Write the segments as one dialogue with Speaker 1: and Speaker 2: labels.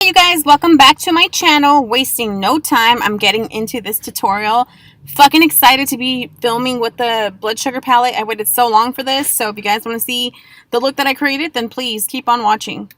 Speaker 1: Hey you guys, welcome back to my channel. Wasting no time, I'm getting into this tutorial. Fucking excited to be filming with the blood sugar palette. I waited so long for this, so if you guys want to see the look that I created, then please keep on watching.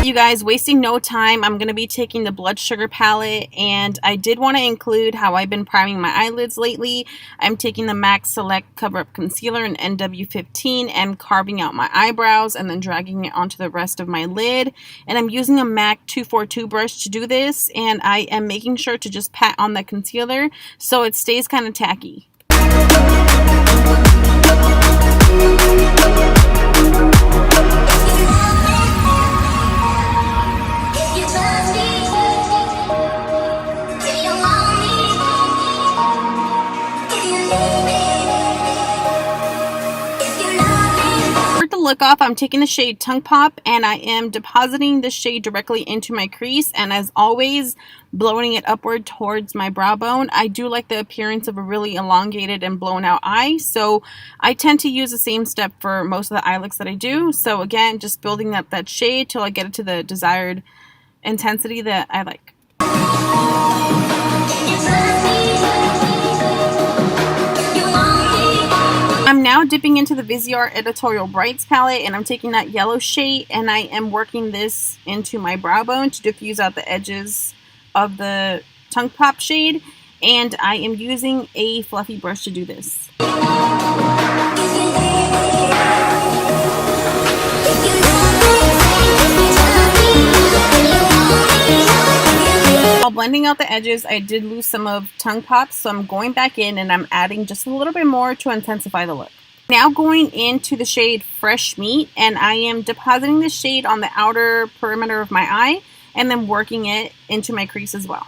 Speaker 1: You guys, wasting no time, I'm going to be taking the blood sugar palette, and I did want to include how I've been priming my eyelids lately. I'm taking the MAC Select Cover Up Concealer in NW15 and carving out my eyebrows and then dragging it onto the rest of my lid. And I'm using a MAC 242 brush to do this, and I am making sure to just pat on the concealer so it stays kind of tacky. Look off, I'm taking the shade Tongue Pop and I am depositing the shade directly into my crease, and as always blowing it upward towards my brow bone. I do like the appearance of a really elongated and blown out eye, so I tend to use the same step for most of the eye looks that I do. So again, just building up that shade till I get it to the desired intensity that I like. I'm now dipping into the Viseart Editorial Brights palette, and I'm taking that yellow shade and I am working this into my brow bone to diffuse out the edges of the Tongue Pop shade, and I am using a fluffy brush to do this. While blending out the edges, I did lose some of Tongue Pop, so I'm going back in and I'm adding just a little bit more to intensify the look. Now going into the shade Fresh Meat, and I am depositing the shade on the outer perimeter of my eye and then working it into my crease as well.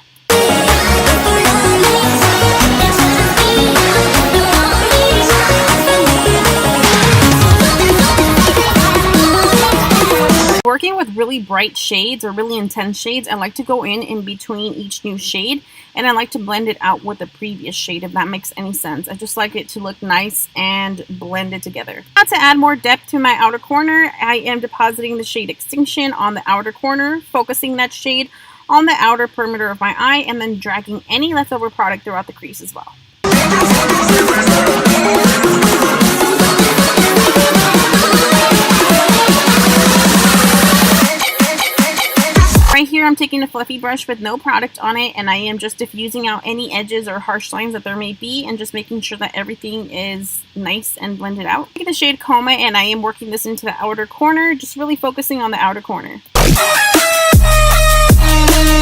Speaker 1: Working with really bright shades or really intense shades, I like to go in between each new shade, and I like to blend it out with the previous shade, if that makes any sense. I just like it to look nice and blended together. Now to add more depth to my outer corner, I am depositing the shade Extinction on the outer corner, focusing that shade on the outer perimeter of my eye, and then dragging any leftover product throughout the crease as well. Right here, I'm taking a fluffy brush with no product on it, and I am just diffusing out any edges or harsh lines that there may be, and just making sure that everything is nice and blended out. I'm taking the shade Coma, and I am working this into the outer corner, just really focusing on the outer corner.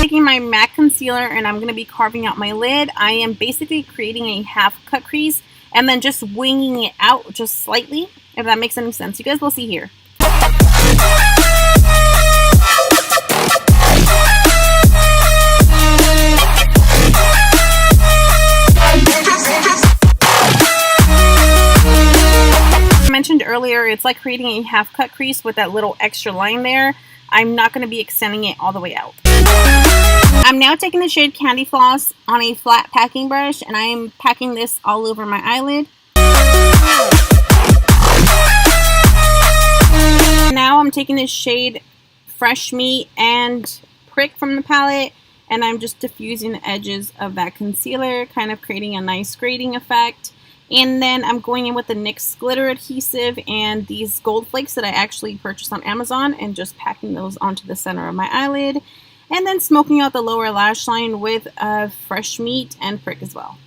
Speaker 1: Taking my MAC concealer, and I'm going to be carving out my lid. I am basically creating a half cut crease, and then just winging it out just slightly, if that makes any sense. You guys will see here. Mentioned earlier, it's like creating a half cut crease with that little extra line there. I'm not going to be extending it all the way out. I'm now taking the shade Candy Floss on a flat packing brush, and I am packing this all over my eyelid. Now I'm taking this shade Fresh Meat and Prick from the palette, and I'm just diffusing the edges of that concealer, kind of creating a nice grading effect. And then I'm going in with the NYX glitter adhesive and these gold flakes that I actually purchased on Amazon, and just packing those onto the center of my eyelid, and then smoking out the lower lash line with Fresh Meat and Prick as well.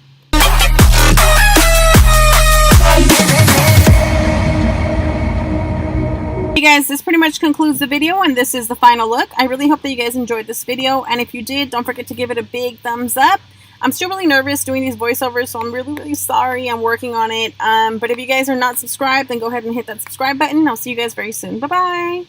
Speaker 1: Hey guys, this pretty much concludes the video, and this is the final look. I really hope that you guys enjoyed this video, and if you did, don't forget to give it a big thumbs up. I'm still really nervous doing these voiceovers, so I'm really sorry. I'm working on it. But if you guys are not subscribed, then go ahead and hit that subscribe button. I'll see you guys very soon. Bye-bye.